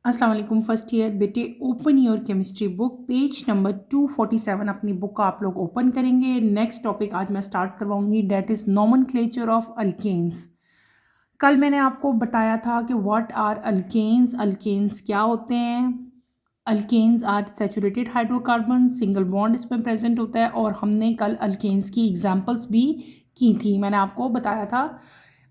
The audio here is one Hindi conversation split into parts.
अस्सलाम वालेकुम फर्स्ट ईयर बेटे। Open your chemistry book, page number 247 अपनी बुक का आप लोग ओपन करेंगे। नेक्स्ट टॉपिक आज मैं स्टार्ट करवाऊंगी, that is nomenclature of alkanes. कल मैंने आपको बताया था कि व्हाट आर अल्केन्स, अल्केन्स क्या होते हैं। Alkanes are saturated hydrocarbon, single bond इसमें प्रेजेंट होता है। और हमने कल अल्केन्स की एग्जांपल्स भी की थी, मैंने आपको बताया था।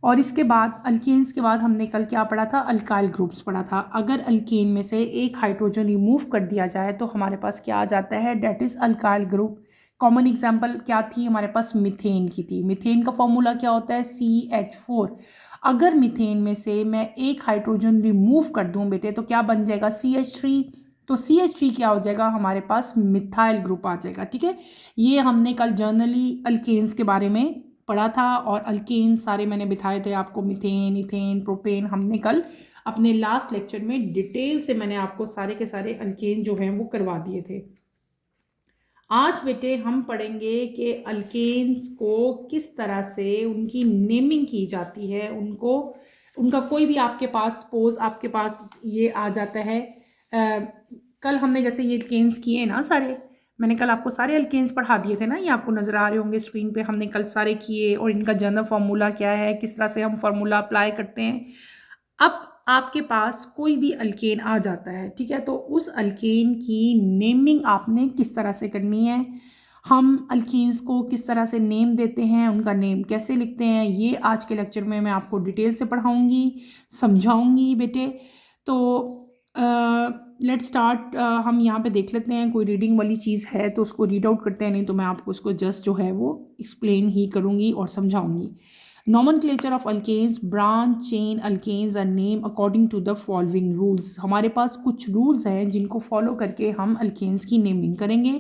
और इसके बाद अल्केन्स के बाद हमने कल क्या पढ़ा था, अल्काइल ग्रुप्स पढ़ा था। अगर अल्केन में से एक हाइड्रोजन रिमूव कर दिया जाए तो हमारे पास क्या आ जाता है, that is alkyl group. Common example क्या थी हमारे पास, मीथेन की थी। मीथेन का फॉर्मूला क्या होता है, CH4। अगर मीथेन में से मैं एक हाइड्रोजन रिमूव कर दूं बेटे तो क्या बन जाएगा, CH3। तो CH3 क्या हो जाएगा, हमारे पास मिथाइल ग्रुप आ जाएगा। ठीक है, ये हमने कल जर्नली अल्केन्स के बारे में पढ़ा था। और अल्केन सारे मैंने बिठाए थे आपको, मीथेन, इथेन, प्रोपेन। हमने कल अपने लास्ट लेक्चर में डिटेल से मैंने आपको सारे के सारे अल्केन जो हैं वो करवा दिए थे। आज बेटे हम पढ़ेंगे कि अल्केन्स को किस तरह से उनकी नेमिंग की जाती है। उनको उनका कोई भी आपके पास सपोज आपके पास ये आ जाता है। कल हमने जैसे ये अल्केन्स किए ना सारे, मैंने कल आपको सारे अल्केन्स पढ़ा दिए थे ना, ये आपको नज़र आ रहे होंगे स्क्रीन पे। हमने कल सारे किए और इनका जनरल फार्मूला क्या है, किस तरह से हम फार्मूला अप्लाई करते हैं। अब आपके पास कोई भी अल्केन आ जाता है, ठीक है, तो उस अल्केन की नेमिंग आपने किस तरह से करनी है। हम अल्केन्स को किस तरह से नेम देते हैं, उनका नेम कैसे लिखते हैं, ये आज के लेक्चर में मैं आपको डिटेल से पढ़ाऊंगी, समझाऊंगी बेटे। तो लेट्स स्टार्ट। हम यहाँ पे देख लेते हैं, कोई रीडिंग वाली चीज़ है तो उसको रीड आउट करते हैं, नहीं तो मैं आपको उसको जस्ट जो है वो एक्सप्लेन ही करूँगी और समझाऊंगी। Nomenclature of alkanes, branch chain alkanes are named according to the following rules। हमारे पास कुछ रूल्स हैं जिनको फॉलो करके हम अल्केन्स की नेमिंग करेंगे।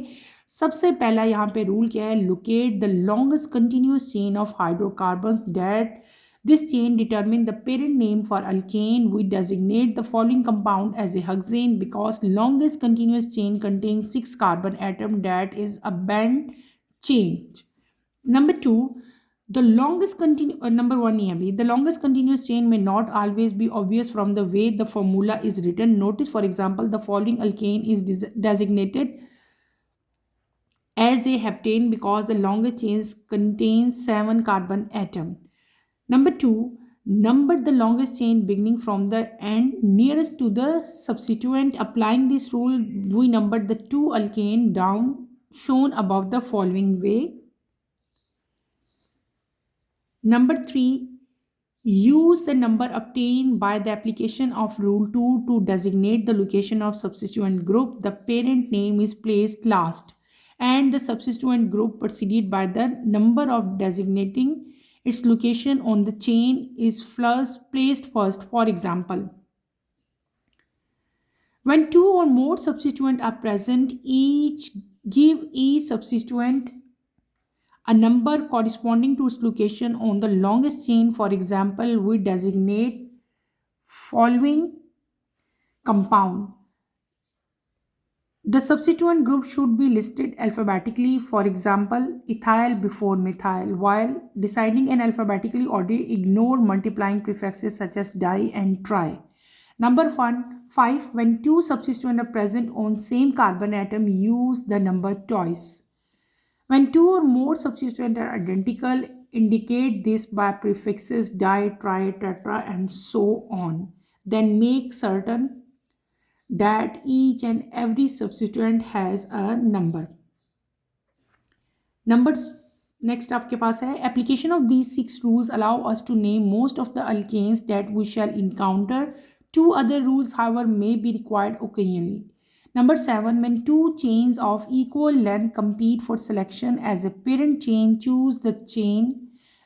सबसे पहला यहाँ पे रूल क्या है, locate the longest continuous chain of hydrocarbons that this chain determine the parent name for alkane. We designate the following compound as a hexane because longest continuous chain contain 6 carbon atom that is a band chain. Number two, number one नहीं है अभी, the longest continuous chain may not always be obvious from the way the formula is written. Notice, for example, the following alkane is designated as a heptane because the longest chain contains 7 carbon atom. Number two, number the longest chain beginning from the end nearest to the substituent. Applying this rule, we number the two alkane down shown above the following way. Number three, use the number obtained by the application of Rule 2 to designate the location of substituent group. The parent name is placed last and the substituent group preceded by the number of designating its location on the chain is placed first. For example, when two or more substituents are present, give each substituent a number corresponding to its location on the longest chain. For example, we designate following compound. The substituent group should be listed alphabetically. For example, ethyl before methyl. While deciding an alphabetically order, ignore multiplying prefixes such as di and tri. Number 5. When two substituents are present on same carbon atom, use the number twice. When two or more substituents are identical, indicate this by prefixes di, tri, tetra, and so on. Then make certain that each and every substituent has a number. Next आपके पास है, application of these 6 rules allow us to name most of the alkanes that we shall encounter. 2 other rules, however, may be required occasionally. Number 7, when two chains of equal length compete for selection as a parent chain, choose the chain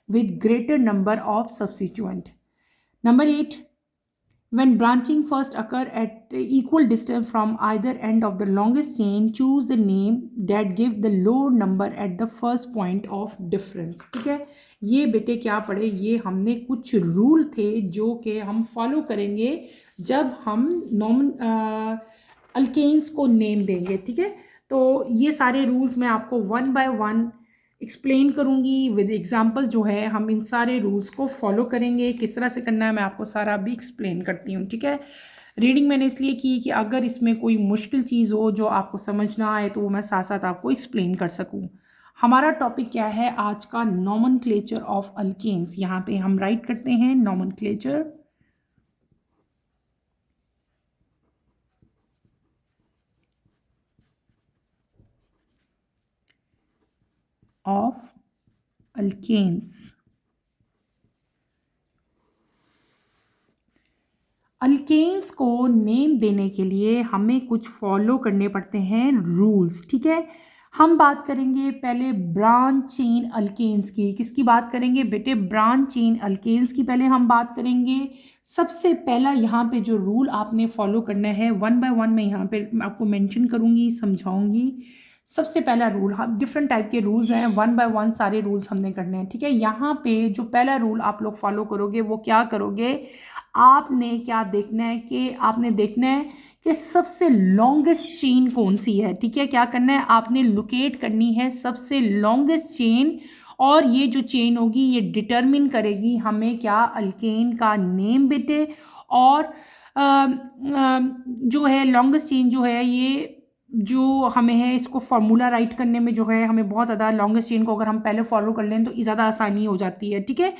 with greater number of substituent. Number 8, when branching first occur at equal distance from either end of the longest chain, choose the name that give the low number at the first point of difference. ठीक है, ये बेटे क्या पढ़े, ये हमने कुछ रूल थे जो कि हम फॉलो करेंगे जब हम अल्केन्स को नेम देंगे। ठीक है, तो ये सारे रूल्स मैं आपको वन बाय वन एक्सप्लेन करूँगी विद एग्जांपल। जो है हम इन सारे रूल्स को फॉलो करेंगे, किस तरह से करना है मैं आपको सारा भी एक्सप्लेन करती हूँ। ठीक है, रीडिंग मैंने इसलिए की कि अगर इसमें कोई मुश्किल चीज़ हो जो आपको समझ ना आए तो वो मैं साथ साथ आपको एक्सप्लेन कर सकूं। हमारा टॉपिक क्या है आज का? Nomenclature of alkanes. यहाँ पे हम राइट करते हैं नॉमेनक्लेचर ऑफ अल्केन्स। अल्केन्स को नेम देने के लिए हमें कुछ फॉलो करने पड़ते हैं रूल्स, ठीक है। हम बात करेंगे पहले ब्रांच चेन अल्केन्स की। किसकी बात करेंगे बेटे? ब्रांच चेन अल्केन्स की पहले हम बात करेंगे। सबसे पहला यहाँ पे जो रूल आपने फॉलो करना है, वन बाय वन मैं यहाँ पे आपको मेंशन करूँगी, समझाऊंगी। सबसे पहला रूल, हाँ डिफरेंट टाइप के रूल्स हैं, वन बाय वन सारे रूल्स हमने करने हैं, ठीक है। यहाँ पे जो पहला रूल आप लोग फॉलो करोगे वो क्या करोगे? आपने क्या देखना है कि आपने देखना है कि सबसे लॉन्गेस्ट चेन कौन सी है, ठीक है। क्या करना है? आपने लोकेट करनी है सबसे लॉन्गेस्ट चेन, और ये जो चेन होगी ये डिटरमिन करेगी हमें क्या? अल्केन का नेम बेटे। और जो है लॉन्गेस्ट चेन जो है ये जो हमें है इसको फार्मूला राइट करने में जो है हमें बहुत ज़्यादा लॉन्गेस्ट चेन को अगर हम पहले फॉलो कर लें तो ज़्यादा आसानी हो जाती है, ठीक है।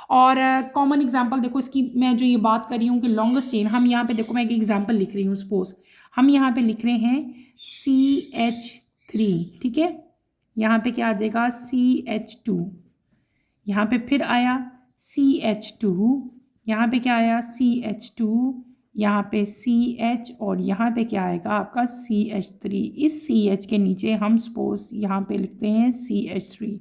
और कॉमन एग्जांपल देखो इसकी, मैं जो ये बात कर रही हूँ कि लॉन्गेस्ट चेन, हम यहाँ पे देखो मैं एक एग्जांपल लिख रही हूँ। सपोज हम यहाँ पे लिख रहे हैं CH3, ठीक है। यहाँ पे क्या आ जाएगा? CH2। यहाँ पे फिर आया CH2, यहाँ पे क्या आया? CH2, यहाँ पे CH, और यहाँ पे क्या आएगा आपका? CH3। इस CH के नीचे हम सपोज यहाँ पे लिखते हैं CH3।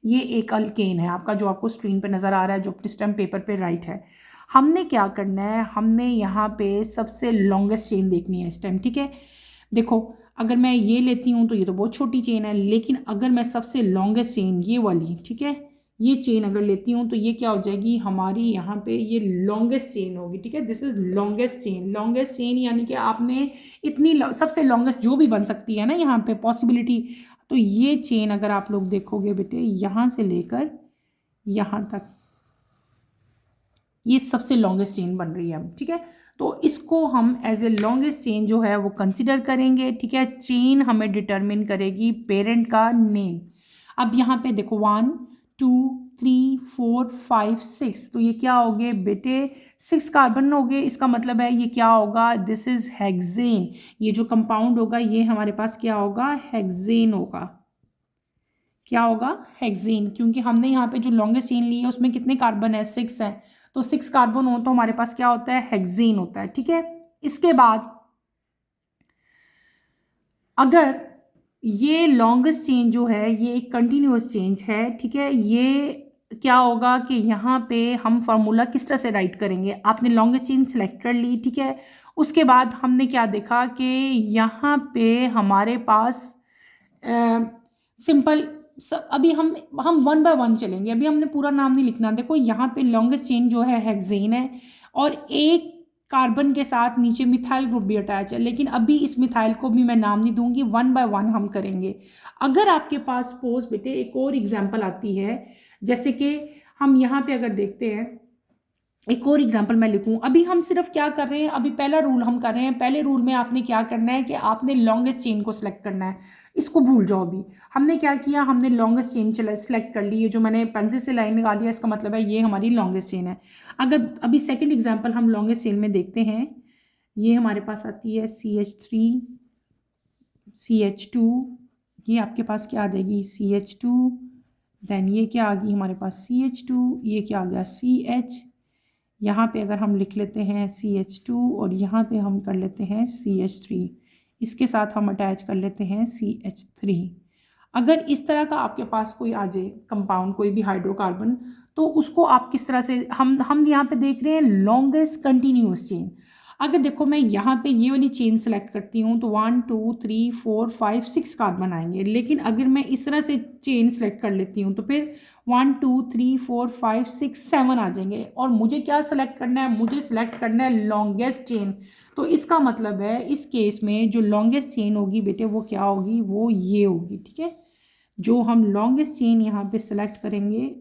ये एक अल्केन है आपका जो आपको स्क्रीन पे नज़र आ रहा है, जो स्टैम्प पेपर पे राइट है। हमने क्या करना है? हमने यहाँ पे सबसे लॉन्गेस्ट चेन देखनी है इस टाइम, ठीक है। देखो अगर मैं ये लेती हूँ तो ये तो बहुत छोटी चेन है, लेकिन अगर मैं सबसे लॉन्गेस्ट चेन ये वाली, ठीक है, ये चेन अगर लेती हूँ तो ये क्या हो जाएगी हमारी? यहाँ पे ये लॉन्गेस्ट चेन होगी, ठीक है। This is longest chain. Longest chain यानी कि आपने इतनी सबसे लॉन्गेस्ट जो भी बन सकती है ना यहाँ पे पॉसिबिलिटी, तो ये चेन अगर आप लोग देखोगे बेटे यहाँ से लेकर यहाँ तक ये सबसे लॉन्गेस्ट चेन बन रही है, ठीक है। तो इसको हम एज ए लॉन्गेस्ट चेन जो है वो कंसिडर करेंगे, ठीक है। चेन हमें डिटरमिन करेगी पेरेंट का नेम। अब यहाँ पे देखो 1 2 3 4 5 6, तो ये क्या हो गए बेटे? 6 कार्बन हो गए। इसका मतलब है ये क्या होगा? This is hexane. ये जो कंपाउंड होगा ये हमारे पास क्या होगा? हेक्सेन होगा। क्या होगा? हेक्सेन, क्योंकि हमने यहाँ पे जो लॉन्गेस्ट चेन ली है उसमें कितने कार्बन है? 6 है। तो 6 कार्बन हो तो हमारे पास क्या होता है? हेक्सेन होता है, ठीक है। इसके बाद अगर ये लॉन्गेस्ट चेन जो है ये एक कंटिन्यूअस चेंज है, ठीक है, ये क्या होगा कि यहाँ पे हम फार्मूला किस तरह से राइट करेंगे? आपने लॉन्गेस्ट चेन सेलेक्ट कर ली, ठीक है। उसके बाद हमने क्या देखा कि यहाँ पे हमारे पास सिंपल अभी हम वन बाय वन चलेंगे, अभी हमने पूरा नाम नहीं लिखना। देखो यहाँ पे लॉन्गेस्ट चेन जो है हेक्सेन है, और एक कार्बन के साथ नीचे मिथाइल ग्रुप भी अटैच है, लेकिन अभी इस मिथाइल को भी मैं नाम नहीं दूंगी, वन बाय वन हम करेंगे। अगर आपके पास सपोज बेटे एक और एग्जांपल आती है, जैसे कि हम यहाँ पे अगर देखते हैं एक और एग्जांपल मैं लिखूं, अभी हम सिर्फ क्या कर रहे हैं? अभी पहला रूल हम कर रहे हैं। पहले रूल में आपने क्या करना है कि आपने लॉन्गेस्ट चेन को सिलेक्ट करना है। इसको भूल जाओ। अभी हमने क्या किया? हमने लॉन्गेस्ट चेन सिलेक्ट कर ली। ये जो मैंने पेंसिल से लाइन निकाली है इसका मतलब है ये हमारी लॉन्गेस्ट चेन है। अगर अभी सेकेंड एग्जाम्पल हम लॉन्गेस्ट चेन में देखते हैं, ये हमारे पास आती है CH3 CH2, ये आपके पास क्या आ जाएगी? CH2, देन ये क्या आ गई हमारे पास? CH2, ये क्या आ गया? CH। यहाँ पे अगर हम लिख लेते हैं CH2 और यहाँ पे हम कर लेते हैं CH3, इसके साथ हम अटैच कर लेते हैं CH3। अगर इस तरह का आपके पास कोई आ जाए कंपाउंड, कोई भी हाइड्रोकार्बन, तो उसको आप किस तरह से, हम यहाँ पे देख रहे हैं लॉन्गेस्ट कंटिन्यूअस चेन। अगर देखो मैं यहाँ पे ये वाली चेन सेलेक्ट करती हूँ तो 1 2 3 4 5 6 कार्बन आएंगे, लेकिन अगर मैं इस तरह से चेन सेलेक्ट कर लेती हूँ तो फिर 1 2 3 4 5 6 7 आ जाएंगे। और मुझे क्या सेलेक्ट करना है? मुझे सेलेक्ट करना है लॉन्गेस्ट चेन। तो इसका मतलब है इस केस में जो लॉन्गेस्ट चेन होगी बेटे वो क्या होगी? वो ये होगी, ठीक है। जो हम लॉन्गेस्ट चेन यहाँ पे सेलेक्ट करेंगे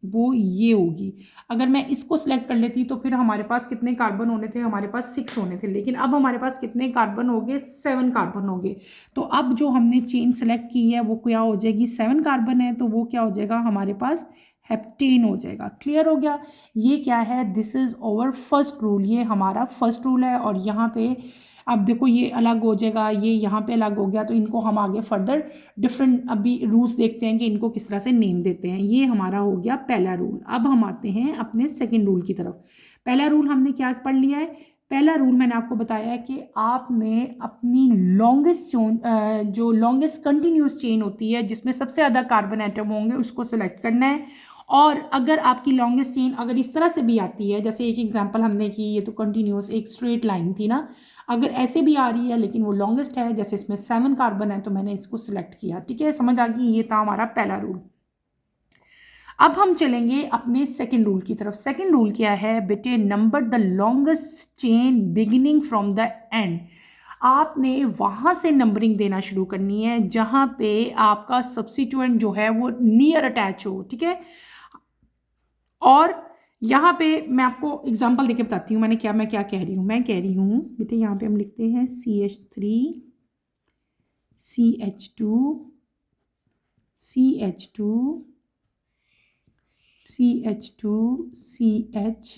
वो ये होगी। अगर मैं इसको सिलेक्ट कर लेती तो फिर हमारे पास कितने कार्बन होने थे, हमारे पास 6 होने थे, लेकिन अब हमारे पास कितने कार्बन हो गए, 7 कार्बन हो गए। तो अब जो हमने चेन सेलेक्ट की है वो क्या हो जाएगी, 7 कार्बन है, तो वो क्या हो जाएगा हमारे पास, हेप्टेन हो जाएगा। क्लियर हो गया। ये क्या है, this is over first rule, ये हमारा फर्स्ट रूल है। और यहाँ पे अब देखो ये अलग हो जाएगा, ये यहाँ पे अलग हो गया, तो इनको हम आगे फर्दर डिफरेंट अभी रूल्स देखते हैं कि इनको किस तरह से नेम देते हैं। ये हमारा हो गया पहला रूल। अब हम आते हैं अपने सेकंड रूल की तरफ। पहला रूल हमने क्या पढ़ लिया है, पहला रूल मैंने आपको बताया है कि आपने अपनी लॉन्गेस्ट जो लॉन्गेस्ट कंटिन्यूस चेन होती है जिसमें सबसे ज़्यादा कार्बन एटम होंगे उसको सिलेक्ट करना है। और अगर आपकी लॉन्गेस्ट चेन अगर इस तरह से भी आती है, जैसे एक एग्जांपल हमने की, ये तो कंटिन्यूस एक स्ट्रेट लाइन थी ना, अगर ऐसे भी आ रही है लेकिन वो लॉन्गेस्ट है, जैसे इसमें 7 कार्बन है, तो मैंने इसको सिलेक्ट किया। ठीक है, समझ आ गई। ये था हमारा पहला रूल। अब हम चलेंगे अपने सेकंड रूल की तरफ। सेकंड रूल क्या है बेटे, number the longest chain beginning from the end. आपने वहां से नंबरिंग देना शुरू करनी है जहां पे आपका सब्स्टिट्यूएंट जो है वो नियर अटैच हो। ठीक है, और यहाँ पे मैं आपको एग्जांपल देके बताती हूँ मैं क्या कह रही हूँ। मैं कह रही हूँ बेटे, यहाँ पे हम लिखते हैं CH3 CH2 CH2 CH2 CH,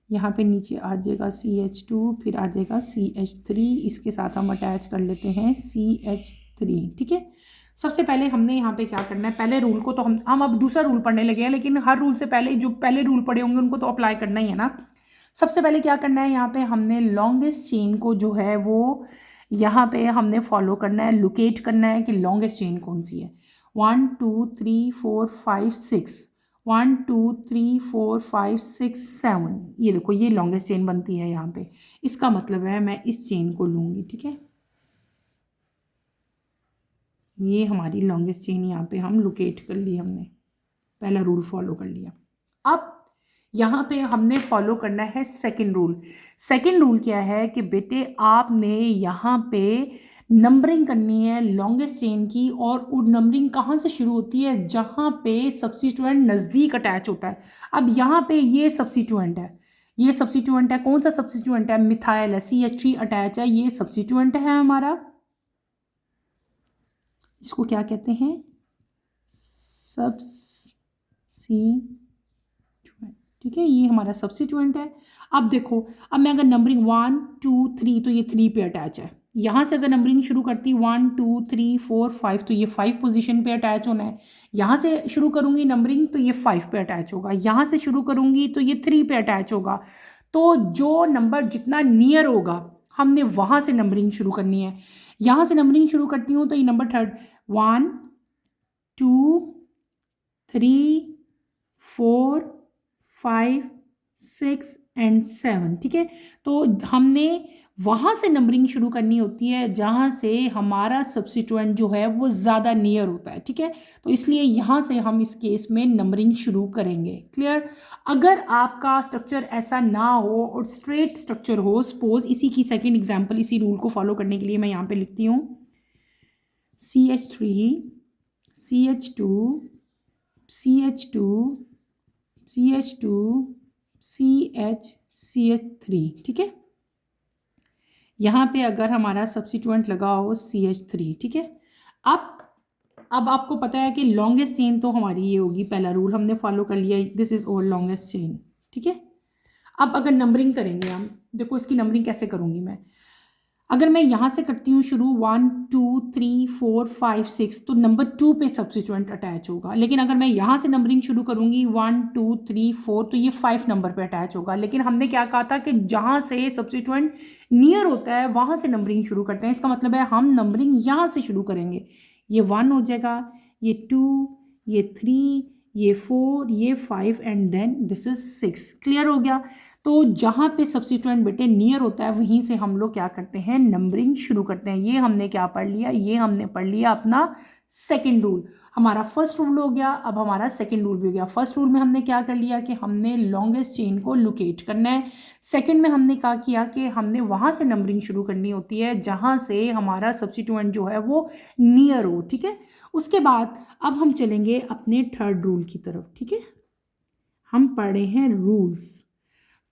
यहाँ पे नीचे आ जाएगा CH2, फिर आ जाएगा CH3, इसके साथ हम अटैच कर लेते हैं CH3। ठीक है, सबसे पहले हमने यहाँ पे क्या करना है, पहले रूल को तो हम अब दूसरा रूल पढ़ने लगे हैं, लेकिन हर रूल से पहले जो पहले रूल पढ़े होंगे उनको तो अप्लाई करना ही है ना। सबसे पहले क्या करना है, यहाँ पे हमने लॉन्गेस्ट चेन को जो है वो यहाँ पे हमने फॉलो करना है, लोकेट करना है कि लॉन्गेस्ट चेन कौन सी है। 1 2 3 4 5 6, 1 2 3 4 5 6 7, ये देखो ये लॉन्गेस्ट चेन बनती है यहाँ पे। इसका मतलब है मैं इस चेन को लूँगी। ठीक है, ये हमारी लॉन्गेस्ट चेन यहाँ पे हम लोकेट कर ली, हमने पहला रूल फॉलो कर लिया। अब यहाँ पे हमने फॉलो करना है सेकंड रूल। सेकंड रूल क्या है कि बेटे आपने यहाँ पे नंबरिंग करनी है लॉन्गेस्ट चेन की, और वो नंबरिंग कहाँ से शुरू होती है, जहाँ पे सब्स्टिट्यूएंट नज़दीक अटैच होता है। अब यहाँ पे ये सब्स्टिट्यूएंट है, ये सब्स्टिट्यूएंट है, कौन सा सब्स्टिट्यूएंट है, मिथाइल है, CH3 अटैच है, ये सब्स्टिट्यूएंट है हमारा। इसको क्या कहते हैं, सब्स्टिट्यूएंट। ठीक है, ये हमारा सब्स्टिट्यूएंट है। अब देखो, अब मैं अगर नंबरिंग 1 2 3, तो ये 3 पे अटैच है। यहाँ से अगर नंबरिंग शुरू करती 1 2 3 4 5, तो ये 5 पोजीशन पे अटैच होना है। यहाँ से शुरू करूँगी नंबरिंग तो ये 5 पे अटैच होगा, यहाँ से शुरू करूँगी तो ये 3 पे अटैच होगा। तो जो नंबर जितना नियर होगा हमने वहाँ से नंबरिंग शुरू करनी है। यहाँ से नंबरिंग शुरू करती हूँ तो ये नंबर थर्ड 1 2 3 4 5 6 एंड 7। ठीक है, तो हमने वहाँ से नंबरिंग शुरू करनी होती है जहाँ से हमारा सब्स्टिट्यूएंट जो है वो ज़्यादा नियर होता है। ठीक है, तो इसलिए यहाँ से हम इस केस में नंबरिंग शुरू करेंगे। क्लियर। अगर आपका स्ट्रक्चर ऐसा ना हो और स्ट्रेट स्ट्रक्चर हो, सपोज इसी की सेकेंड एग्जाम्पल, इसी रूल को फॉलो करने के लिए मैं यहाँ पे लिखती हूँ CH3 CH2 CH2 CH2 CH3। ठीक है, यहाँ पे अगर हमारा सब्स्टिट्यूएंट लगा हो CH3। ठीक है, अब आपको पता है कि लॉन्गेस्ट चेन तो हमारी ये होगी, पहला रूल हमने फॉलो कर लिया, दिस इज और लॉन्गेस्ट चेन। ठीक है, अब अगर नंबरिंग करेंगे हम, देखो इसकी नंबरिंग कैसे करूँगी मैं। अगर मैं यहाँ से करती हूँ शुरू 1 2 3 4 5 6, तो नंबर 2 पे सब्स्टिट्यूएंट अटैच होगा। लेकिन अगर मैं यहाँ से नंबरिंग शुरू करूँगी 1 2 3 4, तो ये 5 नंबर पे अटैच होगा। लेकिन हमने क्या कहा था कि जहाँ से सब्स्टिट्यूएंट नियर होता है वहाँ से नंबरिंग शुरू करते हैं। इसका मतलब है हम नंबरिंग यहाँ से शुरू करेंगे। ये 1 हो जाएगा, ये 2, ये 3, ये 4, ये 5 and then this is 6। Clear हो गया। तो जहाँ पे सब्स्टिट्यूएंट बेटे नियर होता है वहीं से हम लोग क्या करते हैं, नंबरिंग शुरू करते हैं। ये हमने क्या पढ़ लिया, ये हमने पढ़ लिया अपना सेकंड रूल। हमारा फर्स्ट रूल हो गया, अब हमारा सेकंड रूल भी हो गया। फर्स्ट रूल में हमने क्या कर लिया कि हमने लॉन्गेस्ट चेन को लोकेट करना है। सेकंड में हमने क्या किया कि हमने वहाँ से नंबरिंग शुरू करनी होती है जहाँ से हमारा सब्स्टिट्यूएंट जो है वो नियर हो। ठीक है, उसके बाद अब हम चलेंगे अपने थर्ड रूल की तरफ। ठीक है, हम पढ़ रहे हैं रूल्स।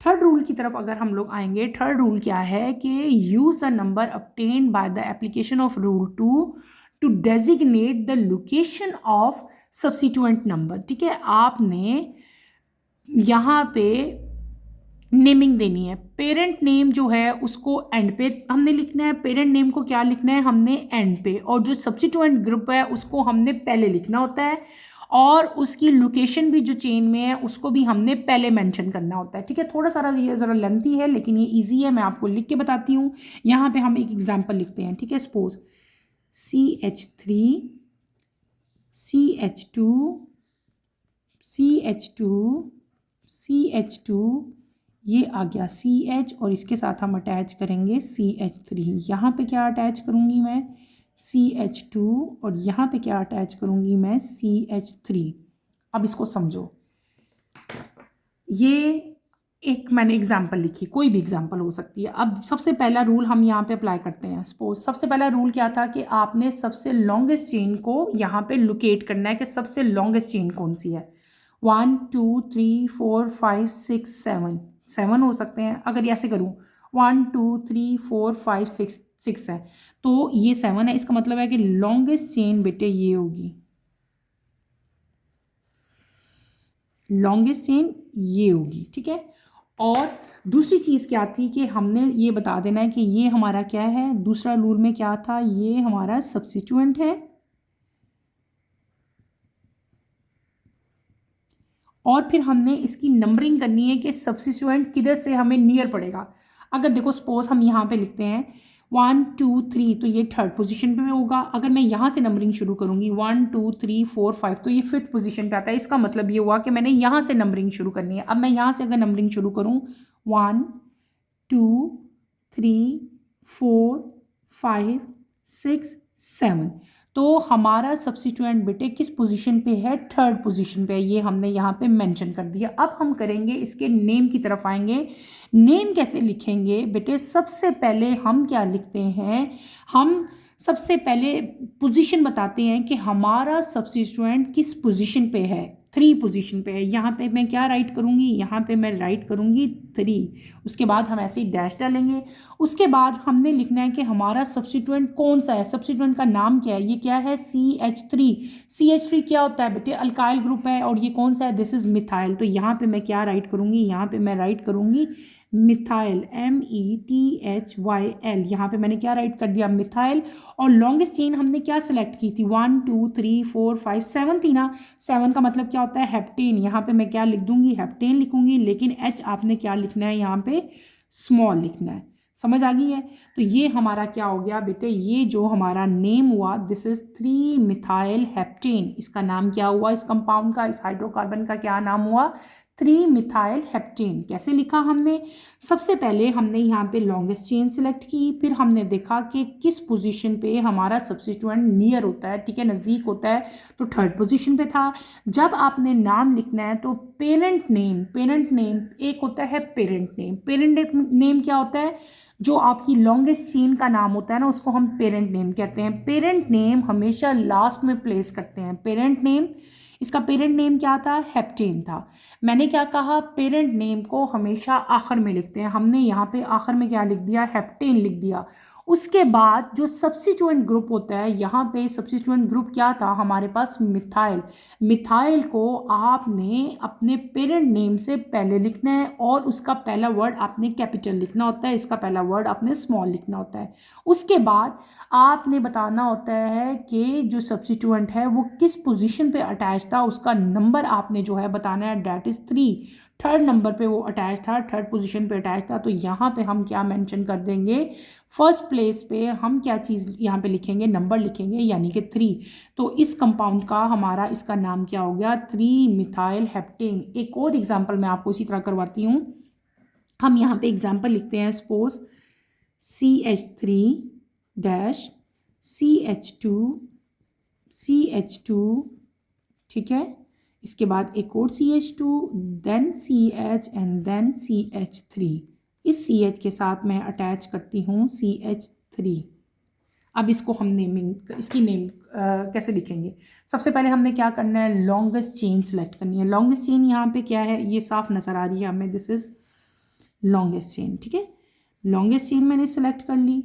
थर्ड रूल की तरफ अगर हम लोग आएंगे, थर्ड रूल क्या है कि use the number obtained by the application of rule to designate the location of substituent number. ठीक है, आपने यहाँ पे नेमिंग देनी है। पेरेंट नेम जो है उसको एंड पे हमने लिखना है, पेरेंट नेम को क्या लिखना है हमने एंड पे, और जो सब्सिट्यूएंट ग्रुप है उसको हमने पहले लिखना होता है, और उसकी लोकेशन भी जो चेन में है उसको भी हमने पहले मेंशन करना होता है। ठीक है, थोड़ा सारा ये ज़रा लेंथी है लेकिन ये इजी है, मैं आपको लिख के बताती हूँ। यहाँ पे हम एक एग्जांपल लिखते हैं। ठीक है, suppose CH3 CH2 CH2 CH2, ये आ गया CH, और इसके साथ हम अटैच करेंगे CH3। यहाँ पे क्या अटैच करूँगी मैं CH2, और यहाँ पे क्या अटैच करूँगी मैं CH3। अब इसको समझो, ये एक मैंने एग्जाम्पल लिखी, कोई भी एग्जाम्पल हो सकती है। अब सबसे पहला रूल हम यहाँ पे अप्लाई करते हैं। सपोज सबसे पहला रूल क्या था कि आपने सबसे लॉन्गेस्ट चेन को यहाँ पे लोकेट करना है कि सबसे लॉन्गेस्ट चेन कौन सी है। 1 2 3 4 5 6 7, 7 हो सकते हैं। अगर ऐसे करूँ 1 2 3 4 5 6 है तो ये 7 है, इसका मतलब है कि लॉन्गेस्ट चेन बेटे ये होगी, लॉन्गेस्ट चेन ये होगी। ठीक है, और दूसरी चीज़ क्या थी कि हमने ये बता देना है कि ये हमारा क्या है, दूसरा रूल में क्या था, ये हमारा सब्स्टिट्यूएंट है, और फिर हमने इसकी नंबरिंग करनी है कि सब्स्टिट्यूएंट किधर से हमें नियर पड़ेगा। अगर देखो सपोज हम यहाँ पे लिखते हैं 1 2 3, तो ये थर्ड पोजीशन पे होगा। अगर मैं यहाँ से नंबरिंग शुरू करूँगी 1 2 3 4 5, तो ये फिफ्थ पोजीशन पे आता है। इसका मतलब ये हुआ कि मैंने यहाँ से नंबरिंग शुरू करनी है। अब मैं यहाँ से अगर नंबरिंग शुरू करूँ 1 2 3 4 5 6 7, तो हमारा सब्स्टिट्यूएंट बेटे किस पोजीशन पे है, थर्ड पोजीशन पे है। ये हमने यहाँ पे मेंशन कर दिया। अब हम करेंगे इसके नेम की तरफ आएंगे। नेम कैसे लिखेंगे बेटे, सबसे पहले हम क्या लिखते हैं, हम सबसे पहले पोजीशन बताते हैं कि हमारा सब्स्टिट्यूएंट किस पोजीशन पे है, 3 पोजीशन पे है। यहाँ पे मैं क्या राइट करूँगी, यहाँ पे मैं राइट करूँगी 3। उसके बाद हम ऐसे ही डैश डालेंगे। उसके बाद हमने लिखना है कि हमारा सब्स्टिट्यूएंट कौन सा है, सब्स्टिट्यूएंट का नाम क्या है, ये क्या है CH3। CH3 क्या होता है बेटे, अल्काइल ग्रुप है, और ये कौन सा है, दिस इज मिथाइल। तो यहाँ पे मैं क्या राइट करूँगी, यहाँ पे मैं राइट करूँगी मिथाइल, METHYL। यहाँ पे मैंने क्या राइट कर दिया, मिथाइल। और लॉन्गेस्ट चेन हमने क्या सिलेक्ट की थी, 1 2 3 4 5 7 थी ना। 7 का मतलब क्या होता है, हेप्टेन। यहाँ पे मैं क्या लिख दूंगी, हेप्टेन लिखूंगी, लेकिन H आपने क्या लिखना है, यहाँ पे स्मॉल लिखना है। समझ आ गई है। तो ये हमारा क्या हो गया बेटे, ये जो हमारा नेम हुआ दिस इज 3 मिथाइल हेप्टेन। इसका नाम क्या हुआ, इस कंपाउंड का, इस हाइड्रोकार्बन का क्या नाम हुआ, 3 मिथाइल हेप्टेन। कैसे लिखा हमने, सबसे पहले हमने यहाँ पे लॉन्गेस्ट चेन सिलेक्ट की, फिर हमने देखा कि किस पोजीशन पे हमारा सब्स्टिट्यूएंट नियर होता है, ठीक है, नज़दीक होता है, तो थर्ड पोजीशन पे था। जब आपने नाम लिखना है तो पेरेंट नेम, पेरेंट नेम एक होता है पेरेंट नेम। पेरेंट नेम क्या होता है, जो आपकी लॉन्गेस्ट चेन का नाम होता है ना, उसको हम पेरेंट नेम कहते हैं। पेरेंट नेम हमेशा लास्ट में प्लेस करते हैं। पेरेंट नेम, इसका पेरेंट नेम क्या था, हेप्टेन था। मैंने क्या कहा, पेरेंट नेम को हमेशा आखिर में लिखते हैं। हमने यहाँ पे आखिर में क्या लिख दिया, हेप्टेन लिख दिया। उसके बाद जो सब्स्टिट्यूएंट ग्रुप होता है, यहाँ पे सब्स्टिट्यूएंट ग्रुप क्या था हमारे पास, मिथाइल। मिथाइल को आपने अपने पेरेंट नेम से पहले लिखना है, और उसका पहला वर्ड आपने कैपिटल लिखना होता है, इसका पहला वर्ड आपने स्मॉल लिखना होता है। उसके बाद आपने बताना होता है कि जो सब्स्टिट्यूएंट है वो किस पोजीशन पे अटैच था, उसका नंबर आपने जो है बताना है, डैट इज़ 3। थर्ड नंबर पे वो अटैच था, थर्ड पोजीशन पे अटैच था, तो यहाँ पे हम क्या मेंशन कर देंगे, फर्स्ट प्लेस पे हम क्या चीज़ यहाँ पे लिखेंगे, नंबर लिखेंगे, यानी कि 3। तो इस कंपाउंड का हमारा इसका नाम क्या हो गया, 3 मिथाइल हेप्टेन। एक और एग्जाम्पल मैं आपको इसी तरह करवाती हूँ। हम यहाँ पे एग्जाम्पल लिखते हैं, suppose CH3 dash CH2 CH2, ठीक है, इसके बाद एक और CH2, then CH and then CH3। इस CH के साथ मैं अटैच करती हूँ CH3। अब इसको हम इसकी नेम कैसे लिखेंगे? सबसे पहले हमने क्या करना है, लॉन्गेस्ट चेन सेलेक्ट करनी है। लॉन्गेस्ट चेन यहाँ पे क्या है, ये साफ नज़र आ रही है हमें, दिस इज़ लॉन्गेस्ट चेन। ठीक है, लॉन्गेस्ट चेन मैंने सेलेक्ट कर ली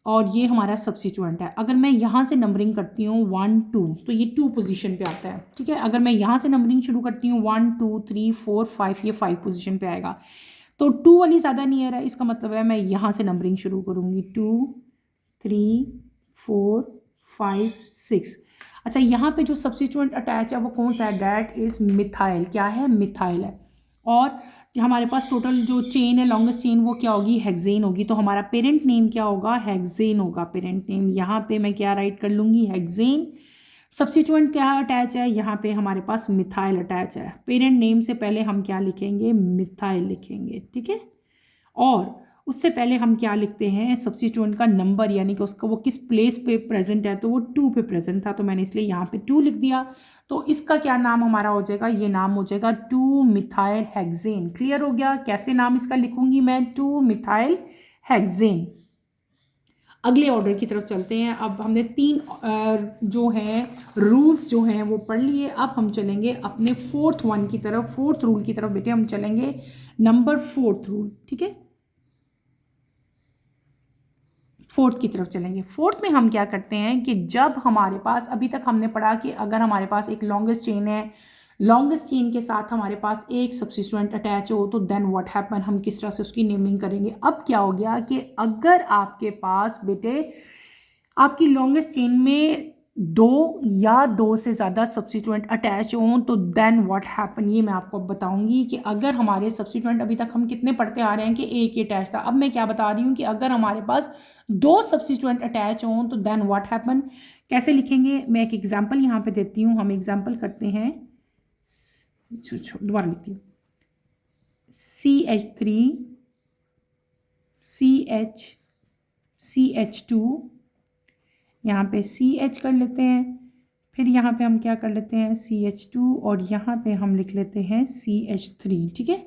और ये हमारा सब्स्टिट्यूएंट है। अगर मैं यहाँ से नंबरिंग करती हूँ 1 2 तो ये 2 पोजीशन पे आता है। ठीक है, अगर मैं यहाँ से नंबरिंग शुरू करती हूँ 1 2 3 4 5, ये 5 पोजीशन पे आएगा। तो 2 वाली ज़्यादा नियर है, इसका मतलब है मैं यहाँ से नंबरिंग शुरू करूँगी 2 3 4 5 6। अच्छा, यहाँ पे जो सब्स्टिट्यूएंट अटैच है वो कौन सा है, डैट इज़ मिथाइल। क्या है, मिथाइल है। और हमारे पास टोटल जो चेन है, लॉन्गेस्ट चेन, वो क्या होगी, हेक्सेन होगी। तो हमारा पेरेंट नेम क्या होगा, हेक्सेन होगा पेरेंट नेम। यहाँ पे मैं क्या राइट कर लूँगी, हेक्सेन। सब्स्टिट्यूएंट क्या अटैच है, यहाँ पे हमारे पास मिथाइल अटैच है। पेरेंट नेम से पहले हम क्या लिखेंगे, मिथाइल लिखेंगे। ठीक है, और उससे पहले हम क्या लिखते हैं, सब्स्टिट्यूएंट का नंबर, यानी कि उसका वो किस प्लेस पे प्रेजेंट है, तो वो 2 पे प्रेजेंट था, तो मैंने इसलिए यहाँ पे 2 लिख दिया। तो इसका क्या नाम हमारा हो जाएगा, ये नाम हो जाएगा 2 मिथाइल हेक्सेन। क्लियर हो गया, कैसे नाम इसका लिखूंगी मैं, 2 मिथाइल हेक्सेन। अगले ऑर्डर की तरफ चलते हैं। अब हमने 3 जो हैं रूल्स जो हैं वो पढ़ लिए। अब हम चलेंगे अपने 4th वन की तरफ, 4th रूल की तरफ। बेटे हम चलेंगे नंबर 4th रूल। ठीक है, 4th की तरफ चलेंगे। 4th में हम क्या करते हैं कि जब हमारे पास, अभी तक हमने पढ़ा कि अगर हमारे पास एक लॉन्गेस्ट चेन है, लॉन्गेस्ट चेन के साथ हमारे पास एक सब्स्टिट्यूएंट अटैच हो, तो देन व्हाट हैपन, हम किस तरह से उसकी नेमिंग करेंगे। अब क्या हो गया कि अगर आपके पास बेटे आपकी लॉन्गेस्ट चेन में 2 या 2 से ज़्यादा सब्स्टिट्यूएंट अटैच हों, तो देन व्हाट हैपन, ये मैं आपको बताऊंगी कि अगर हमारे सब्स्टिट्यूएंट, अभी तक हम कितने पढ़ते आ रहे हैं कि एक ही अटैच था, अब मैं क्या बता रही हूँ कि अगर हमारे पास 2 सब्स्टिट्यूएंट अटैच हों, तो देन व्हाट हैपन, कैसे लिखेंगे। मैं एक एग्जाम्पल यहाँ पे देती हूँ। हम एग्जाम्पल करते हैं, दोबारा लिखती हूँ, CH3 CH2, यहाँ पे CH कर लेते हैं, फिर यहाँ पे हम क्या कर लेते हैं, CH2, और यहाँ पे हम लिख लेते हैं CH3। ठीक है,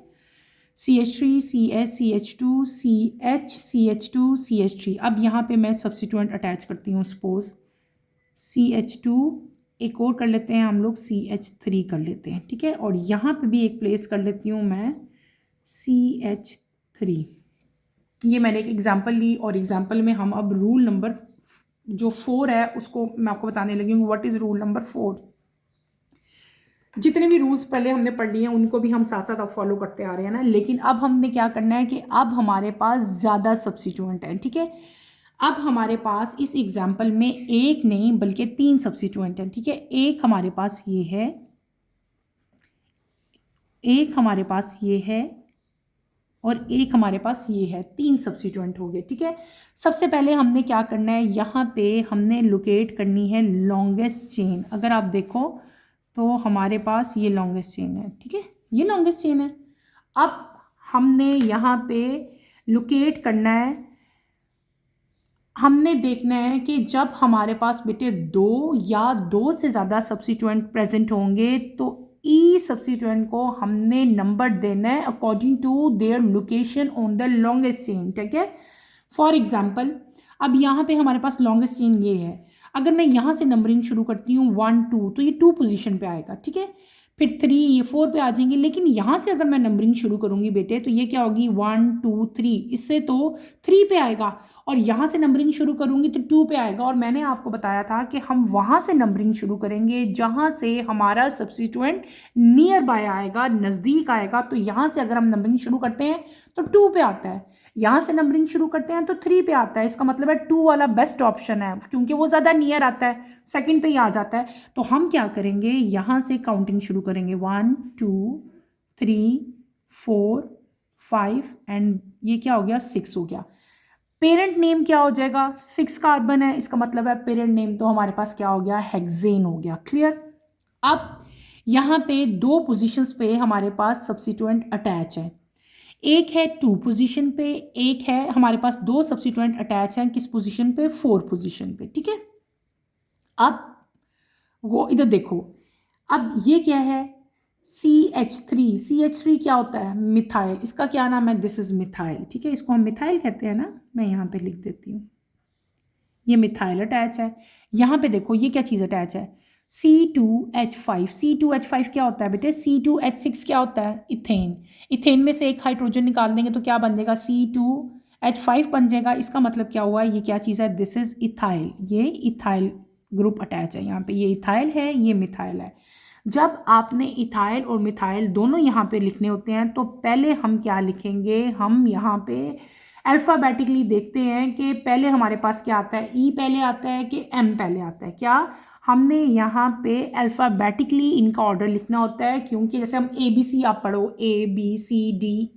CH3 CH CH2 CH CH2 CH3। अब यहाँ पे मैं सब्स्टिट्यूएंट अटैच करती हूँ, सपोज CH2, एक और कर लेते हैं हम लोग, CH3 कर लेते हैं। ठीक है, और यहाँ पे भी एक प्लेस कर लेती हूँ मैं CH3। ये मैंने एक एग्जाम्पल ली, और एग्जाम्पल में हम अब रूल नंबर जो 4 है उसको मैं आपको बताने लगी हूँ। What is rule number 4। जितने भी रूल्स पहले हमने पढ़ लिए हैं उनको भी हम साथ साथ अब फॉलो करते आ रहे हैं ना, लेकिन अब हमने क्या करना है कि अब हमारे पास ज़्यादा सब्स्टिट्यूएंट है। ठीक है, अब हमारे पास इस एग्जाम्पल में एक नहीं बल्कि 3 सब्स्टिट्यूएंट हैं। ठीक है, एक हमारे पास ये है, एक हमारे पास ये है, और एक हमारे पास ये है। 3 सब्स्टिट्यूएंट हो गए। ठीक है, सबसे पहले हमने क्या करना है, यहाँ पे हमने लोकेट करनी है लॉन्गेस्ट चेन। अगर आप देखो तो हमारे पास ये लॉन्गेस्ट चेन है। ठीक है, ये लॉन्गेस्ट चेन है। अब हमने यहाँ पे लोकेट करना है, हमने देखना है कि जब हमारे पास बेटे 2 या 2 से ज़्यादा सब्स्टिट्यूएंट प्रेजेंट होंगे, तो ई सब्स्टिट्यूएंट को हमने नंबर देना है according to their location on the longest chain. ठीक है, फॉर एग्जाम्पल अब यहाँ पे हमारे पास लॉन्गेस्ट चेन ये है। अगर मैं यहाँ से नंबरिंग शुरू करती हूँ 1 2, तो ये 2 पोजीशन पे आएगा। ठीक है, फिर 3, ये 4 पे आ जाएंगे। लेकिन यहाँ से अगर मैं नंबरिंग शुरू करूँगी बेटे, तो ये क्या होगी, 1 2 3, इससे तो 3 पे आएगा, और यहाँ से नंबरिंग शुरू करूँगी तो 2 पे आएगा। और मैंने आपको बताया था कि हम वहाँ से नंबरिंग शुरू करेंगे जहाँ से हमारा सब्स्टिट्यूएंट नियर बाय आएगा, नज़दीक आएगा। तो यहाँ से अगर हम नंबरिंग शुरू करते हैं तो 2 पे आता है, यहाँ से नंबरिंग शुरू करते हैं तो 3 पे आता है। इसका मतलब है 2 वाला बेस्ट ऑप्शन है, क्योंकि वो ज़्यादा नियर आता है, सेकंड पे ही आ जाता है। तो हम क्या करेंगे, यहाँ से काउंटिंग शुरू करेंगे, 1 2 3 4 5, एंड ये क्या हो गया, 6 हो गया। पेरेंट नेम क्या हो जाएगा, 6 कार्बन है, इसका मतलब है पेरेंट नेम तो हमारे पास क्या हो गया, हेक्सेन हो गया। क्लियर। अब यहाँ पे 2 पोजीशंस पे हमारे पास सब्स्टिट्यूएंट अटैच है। एक है 2 पोजीशन पे, एक है हमारे पास 2 सब्स्टिट्यूएंट अटैच हैं किस पोजीशन पे, 4 पोजीशन पे। ठीक है, अब वो इधर देखो, अब ये क्या है, CH3 क्या होता है, मिथाइल। इसका क्या नाम है, दिस इज मिथाइल। ठीक है, इसको हम मिथाइल कहते हैं ना, मैं यहाँ पे लिख देती हूँ ये मिथाइल अटैच है। यहाँ पे देखो ये क्या चीज़ अटैच है, C2H5। C2H5 क्या होता है बेटे, C2H6 क्या होता है, इथेन। इथेन में से एक हाइड्रोजन निकाल देंगे तो क्या बन जाएगा, C2H5 बन जाएगा। इसका मतलब क्या हुआ, ये क्या चीज़ है, दिस इज इथाइल। ये इथाइल ग्रुप अटैच है यहाँ पे, ये इथाइल है, ये मिथाइल है। जब आपने इथाइल और मिथाइल दोनों यहाँ पे लिखने होते हैं तो पहले हम क्या लिखेंगे, हम यहाँ पे अल्फ़ाबेटिकली देखते हैं कि पहले हमारे पास क्या आता है, ई पहले आता है कि एम पहले आता है। क्या हमने यहाँ पे अल्फ़ाबेटिकली इनका ऑर्डर लिखना होता है, क्योंकि जैसे हम ABC आप पढ़ो ABCDE,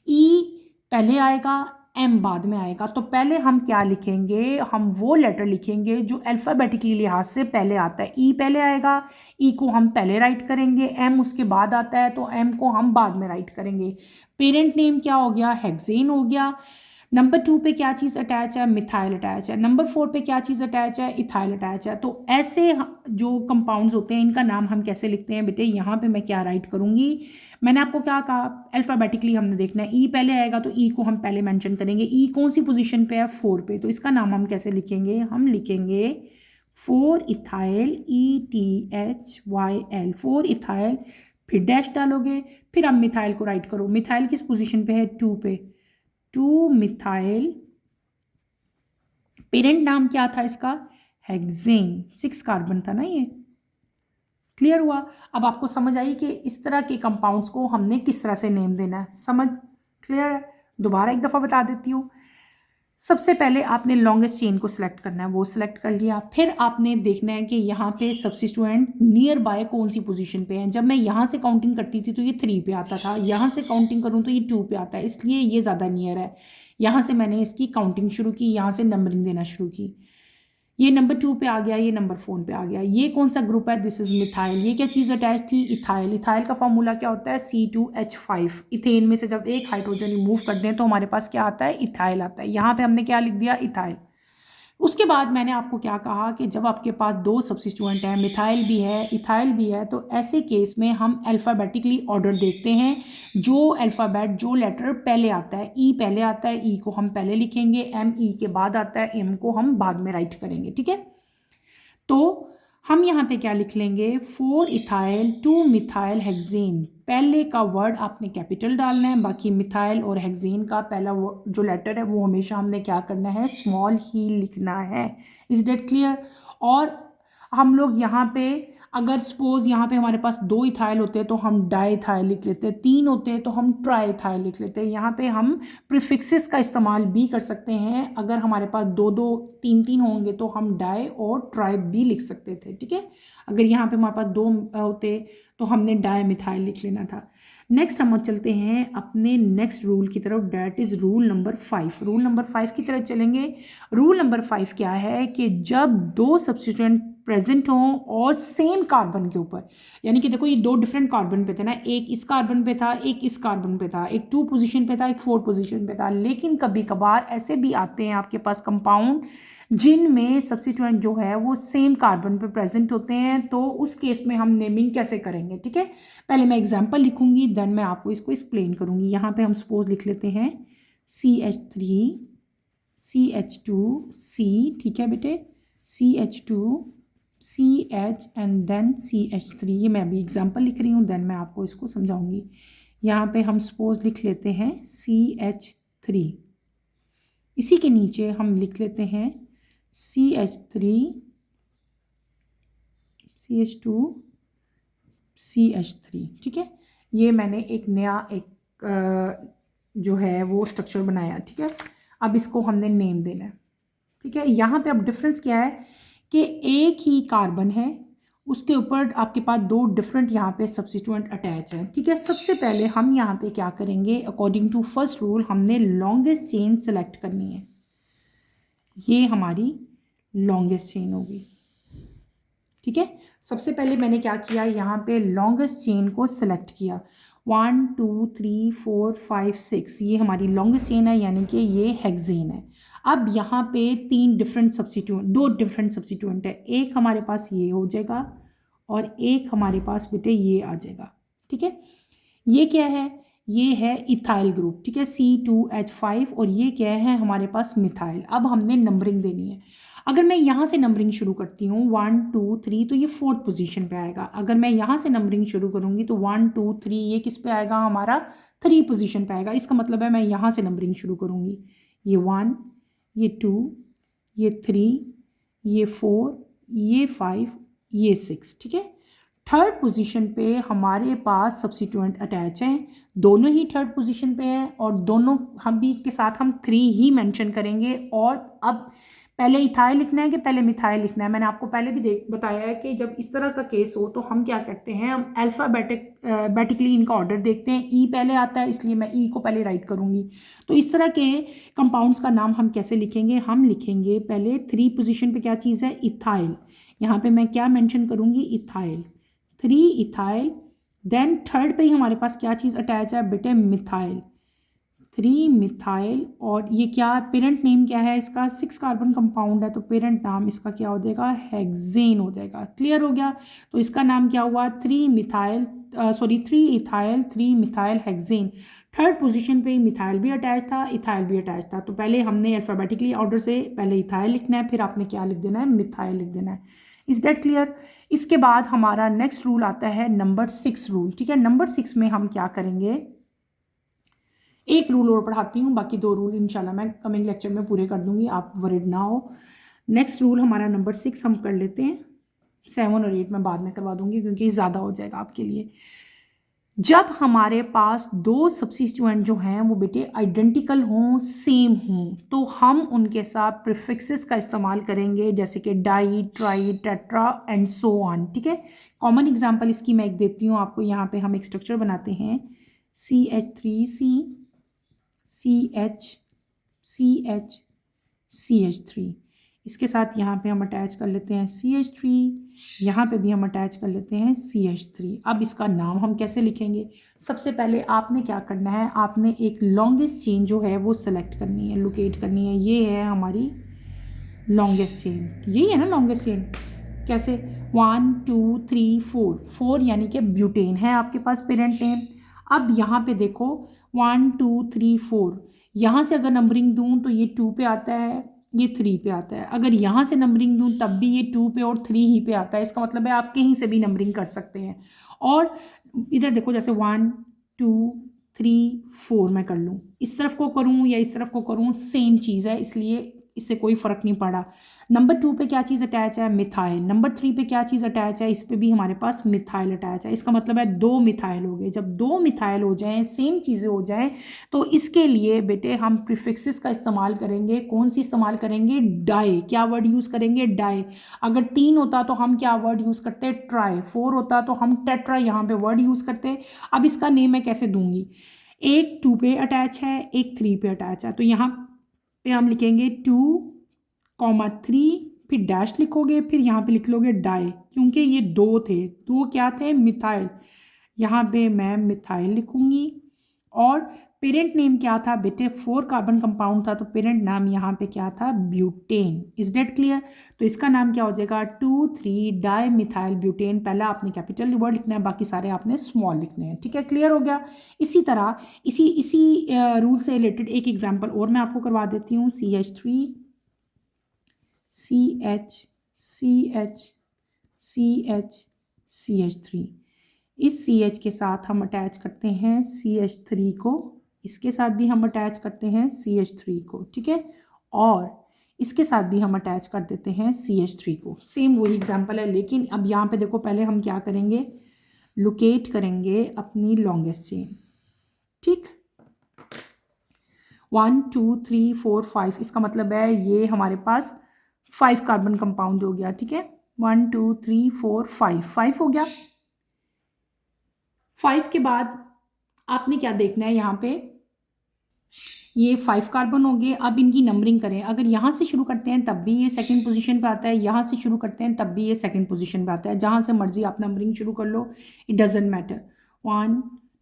ई पहले आएगा, एम बाद में आएगा। तो पहले हम क्या लिखेंगे, हम वो लेटर लिखेंगे जो अल्फ़ाबेटिकली लिहाज से पहले आता है। ई पहले आएगा, ई को हम पहले राइट करेंगे, एम उसके बाद आता है तो एम को हम बाद में राइट करेंगे। पेरेंट नेम क्या हो गया, हेक्सेन हो गया। नंबर 2 पे क्या चीज़ अटैच है, मिथाइल अटैच है। नंबर 4 पे क्या चीज़ अटैच है, इथाइल अटैच है। तो ऐसे जो कंपाउंड्स होते हैं इनका नाम हम कैसे लिखते हैं बेटे, यहाँ पे मैं क्या राइट करूँगी, मैंने आपको क्या कहा, अल्फ़ाबेटिकली हमने देखना है। ई पहले आएगा तो ई को हम पहले मेंशन करेंगे। ई कौन सी पोजीशन पे है, 4 पे, तो इसका नाम हम कैसे लिखेंगे, हम लिखेंगे 4 इथाइल, ETHYL, 4 इथाइल, फिर डैश डालोगे, फिर आप मिथाइल को राइट करो। मिथाइल किस पोजीशन पे है, 2 पे, 2 मिथाइल। पेरेंट नाम क्या था इसका, हेक्सेन, 6 कार्बन था ना ये। क्लियर हुआ। अब आपको समझ आई कि इस तरह के कंपाउंड्स को हमने किस तरह से नेम देना है, समझ क्लियर है। दोबारा एक दफ़ा बता देती हूँ। सबसे पहले आपने लॉन्गेस्ट चेन को सिलेक्ट करना है, वो सिलेक्ट कर लिया। फिर आपने देखना है कि यहाँ पे सब्स्टिट्यूएंट नियर बाय कौन सी पोजीशन पे है। जब मैं यहाँ से काउंटिंग करती थी तो ये 3 पे आता था, यहाँ से काउंटिंग करूँ तो ये 2 पे आता है, इसलिए ये ज़्यादा नियर है। यहाँ से मैंने इसकी काउंटिंग शुरू की, यहाँ से नंबरिंग देना शुरू की। ये नंबर 2 पे आ गया, ये नंबर 4 पे आ गया। ये कौन सा ग्रुप है, दिस इज मिथाइल। ये क्या चीज़ अटैच थी, इथाइल। इथाइल का फॉर्मूला क्या होता है, C2H5। इथेन में से जब एक हाइड्रोजन रिमूव कर दें तो हमारे पास क्या आता है, इथाइल आता है। यहाँ पे हमने क्या लिख दिया, इथाइल। उसके बाद मैंने आपको क्या कहा कि जब आपके पास 2 सब्स्टिट्यूएंट हैं, मिथाइल भी है, इथाइल भी है, तो ऐसे केस में हम अल्फ़ाबेटिकली ऑर्डर देखते हैं। जो अल्फ़ाबेट, जो लेटर पहले आता है, ई पहले आता है, ई को हम पहले लिखेंगे, एम ई के बाद आता है, एम को हम बाद में राइट करेंगे, ठीक है। तो हम यहाँ पे क्या लिख लेंगे, 4 इथाइल 2 मिथाइल हेक्सेन। पहले का वर्ड आपने कैपिटल डालना है, बाकी मिथाइल और हेक्सेन का पहला जो लेटर है वो हमेशा हमने क्या करना है, स्मॉल ही लिखना है। Is that clear. और हम लोग यहाँ पे अगर सपोज यहाँ पे हमारे पास 2 इथाइल होते हैं तो हम डाइथाइल लिख लेते हैं, 3 होते हैं तो हम ट्राइथाइल लिख लेते हैं। यहाँ पे हम प्रीफिक्सेस का इस्तेमाल भी कर सकते हैं। अगर हमारे पास 2-2 3-3 होंगे तो हम डाई और ट्राई भी लिख सकते थे, ठीक है। अगर यहाँ पे हमारे पास 2 होते तो हमने डाई मिथाइल लिख लेना था। नेक्स्ट हम चलते हैं अपने नेक्स्ट रूल की तरफ, that is rule number 5। Rule number 5 की तरफ चलेंगे। रूल नंबर 5 क्या है कि जब 2 सब्स्टिट्यूएंट प्रेजेंट हों और सेम कार्बन के ऊपर, यानी कि देखो ये 2 डिफरेंट कार्बन पे थे ना, एक इस कार्बन पे था, एक इस कार्बन पे था, एक 2 पोजीशन पे था, एक 4 पोजीशन पे था। लेकिन कभी कभार ऐसे भी आते हैं आपके पास कंपाउंड जिनमें सब्स्टिट्यूएंट जो है वो सेम कार्बन पे प्रेजेंट होते हैं। तो उस केस में हम नेमिंग कैसे करेंगे, ठीक है। पहले मैं एग्जांपल लिखूंगी, देन मैं आपको इसको एक्सप्लेन करूंगी। यहाँ पे हम सपोज लिख लेते हैं CH3 CH2C, ठीक है बेटे, CH2 CH and then CH3। ये मैं अभी एग्जांपल लिख रही हूँ, देन मैं आपको इसको समझाऊंगी। यहाँ पे हम सपोज लिख लेते हैं CH3, इसी के नीचे हम लिख लेते हैं CH3 CH2 CH3, ठीक है। ये मैंने एक नया जो है वो स्ट्रक्चर बनाया, ठीक है। अब इसको हमने नेम देना है, ठीक है। यहाँ पे अब डिफरेंस क्या है कि एक ही कार्बन है, उसके ऊपर आपके पास 2 डिफरेंट यहाँ पे सब्स्टिट्यूएंट अटैच हैं, ठीक है। सबसे पहले हम यहाँ पे क्या करेंगे, अकॉर्डिंग टू फर्स्ट रूल हमने लॉन्गेस्ट चेन सेलेक्ट करनी है। ये हमारी लॉन्गेस्ट चेन होगी, ठीक है। सबसे पहले मैंने क्या किया, यहाँ पे लॉन्गेस्ट चेन को सिलेक्ट किया। 1 2 3 4 5 6, ये हमारी लॉन्गेस्ट चेन है, यानी कि ये हेक्सेन है। अब यहाँ पे 2 डिफरेंट सब्स्टिट्यूएंट है। एक हमारे पास ये हो जाएगा और एक हमारे पास बेटे ये आ जाएगा, ठीक है। ये क्या है, ये है इथाइल ग्रुप, ठीक है, C2H5, और ये क्या है हमारे पास मिथाइल। अब हमने नंबरिंग देनी है। अगर मैं यहाँ से नंबरिंग शुरू करती हूँ 1 2 3, तो ये 4th पोजीशन पे आएगा। अगर मैं यहाँ से नंबरिंग शुरू करूँगी तो 1 2 3 ये किस पे आएगा, हमारा 3 पोजीशन पे आएगा। इसका मतलब है मैं यहाँ से नंबरिंग शुरू करूँगी, ये 1, ये 2, ये 3, ये 4, ये 5, ये 6, ठीक है। 3rd पोजीशन पे हमारे पास सब्स्टिट्यूएंट अटैच हैं, दोनों ही 3rd पोजीशन पे हैं, और दोनों हम भी के साथ हम 3 ही मेंशन करेंगे। और अब पहले इथाइल लिखना है कि पहले मिथाइल लिखना है, मैंने आपको पहले भी बताया है कि जब इस तरह का केस हो तो हम क्या करते हैं, हम अल्फ़ाबेटिकली इनका ऑर्डर देखते हैं। ई पहले आता है इसलिए मैं ई को पहले राइट करूँगी। तो इस तरह के कंपाउंड्स का नाम हम कैसे लिखेंगे, हम लिखेंगे पहले 3 पोजीशन पे क्या चीज़ है, इथाइल। यहाँ पे मैं क्या मेंशन करूँगी, इथाइल, 3 इथाइल। देन 3rd पे ही हमारे पास क्या चीज़ अटैच है बेटे, मिथाइल, 3 मिथाइल। और ये क्या पेरेंट नेम क्या है इसका, 6 कार्बन कंपाउंड है, तो पेरेंट नाम इसका क्या हो जाएगा, हेक्सेन हो जाएगा। क्लियर हो गया। तो इसका नाम क्या हुआ, 3 methyl 3 ethyl 3 methyl hexane. 3rd position पे मिथाइल भी अटैच था, इथाइल भी अटैच था। तो पहले हमने अल्फ़ाबेटिकली ऑर्डर से पहले इथाइल लिखना है, फिर आपने क्या लिख देना है, मिथाइल लिख देना है। Is that clear. इसके बाद हमारा नेक्स्ट रूल आता है नंबर 6 रूल, ठीक है। नंबर 6 में हम क्या करेंगे, एक रूल और पढ़ाती हूँ, बाकी 2 रूल इंशाल्लाह मैं कमिंग लेक्चर में पूरे कर दूंगी, आप वरीड ना हो। नेक्स्ट रूल हमारा नंबर 6 हम कर लेते हैं, 7 और 8 मैं बाद में करवा दूंगी क्योंकि ज़्यादा हो जाएगा आपके लिए। जब हमारे पास 2 सब्स्टिट्यूएंट जो हैं वो बेटे आइडेंटिकल हों, सेम हों, तो हम उनके साथ प्रीफिक्सेस का इस्तेमाल करेंगे, जैसे कि di, tri, tetra and so on, ठीक है। कॉमन एग्जांपल इसकी मैं एक देती हूँ आपको। यहाँ पे हम एक स्ट्रक्चर बनाते हैं, CH3C, CH, CH, CH3। इसके साथ यहाँ पे हम अटैच कर लेते हैं CH3, यहाँ पे भी हम अटैच कर लेते हैं CH3। अब इसका नाम हम कैसे लिखेंगे, सबसे पहले आपने क्या करना है, आपने एक लॉन्गेस्ट चेन जो है वो सेलेक्ट करनी है, लोकेट करनी है। ये है हमारी लॉन्गेस्ट चेन, यही है ना लॉन्गेस्ट चेन। कैसे, 1 2 3 4, 4 यानी कि ब्यूटेन है आपके पास पेरेंट नेम। अब यहाँ पे देखो 1 2 3 4, यहाँ से अगर नंबरिंग दूँ तो ये 2 पे आता है, ये 3 पे आता है। अगर यहाँ से नंबरिंग दूँ तब भी ये 2 पे और 3 ही पे आता है। इसका मतलब है आप कहीं से भी नंबरिंग कर सकते हैं। और इधर देखो, जैसे 1 2 3 4 मैं कर लूँ, इस तरफ को करूँ या इस तरफ को करूँ सेम चीज़ है, इसलिए इससे कोई फ़र्क नहीं पड़ा। नंबर 2 पे क्या चीज़ अटैच है, मिथाइल। नंबर 3 पे क्या चीज़ अटैच है, इस पे भी हमारे पास मिथाइल अटैच है। इसका मतलब है 2 मिथाइल हो गए। जब 2 मिथाइल हो जाएं, सेम चीज़ें हो जाएं, तो इसके लिए बेटे हम प्रीफिक्सेस का इस्तेमाल करेंगे। कौन सी इस्तेमाल करेंगे, डाई। क्या वर्ड यूज़ करेंगे, डाई। अगर 3 होता तो हम क्या वर्ड यूज़ करते, ट्राई। 4 होता तो हम टेट्रा यहाँ पे वर्ड यूज़ करते। अब इसका नेम मैं कैसे दूंगी, एक 2 पे अटैच है, एक 3 पे अटैच है, तो यहाँ पे हम लिखेंगे 2,3, फिर डैश लिखोगे, फिर यहाँ पे लिख लोगे डाई, क्योंकि ये 2 थे, 2 क्या थे, मिथाइल। यहाँ पे मैं मिथाइल लिखूंगी। और पेरेंट नेम क्या था बेटे, 4 कार्बन कंपाउंड था, तो पेरेंट नाम यहाँ पे क्या था, ब्यूटेन। Is that clear. तो इसका नाम क्या हो जाएगा, 2,3 डाई मिथाइल ब्यूटेन। पहला आपने कैपिटल वर्ड लिखना है, बाकी सारे आपने स्मॉल लिखने हैं, ठीक है। क्लियर हो गया। इसी तरह इसी रूल से रिलेटेड एक एग्जाम्पल और मैं आपको करवा देती हूँ। CH3, CH, CH, CH, CH3। इस CH के साथ हम अटैच करते हैं CH3 को, इसके साथ भी हम अटैच करते हैं CH3 को, ठीक है। और इसके साथ भी हम अटैच कर देते हैं CH3 को। सेम वही एग्जांपल है, लेकिन अब यहाँ पे देखो, पहले हम क्या करेंगे, लोकेट करेंगे अपनी लॉन्गेस्ट चेन, ठीक। 1 2 3 4 5, इसका मतलब है ये हमारे पास 5 कार्बन कंपाउंड हो गया, ठीक है। 1 2 3 4 5, 5 हो गया। 5 के बाद आपने क्या देखना है, यहाँ पे ये 5 कार्बन हो गए। अब इनकी नंबरिंग करें। अगर यहाँ से शुरू करते हैं तब भी ये सेकंड पोजीशन पे आता है, यहाँ से शुरू करते हैं तब भी ये सेकंड पोजीशन पे आता है। जहाँ से मर्जी आप नंबरिंग शुरू कर लो, इट डजेंट मैटर। 1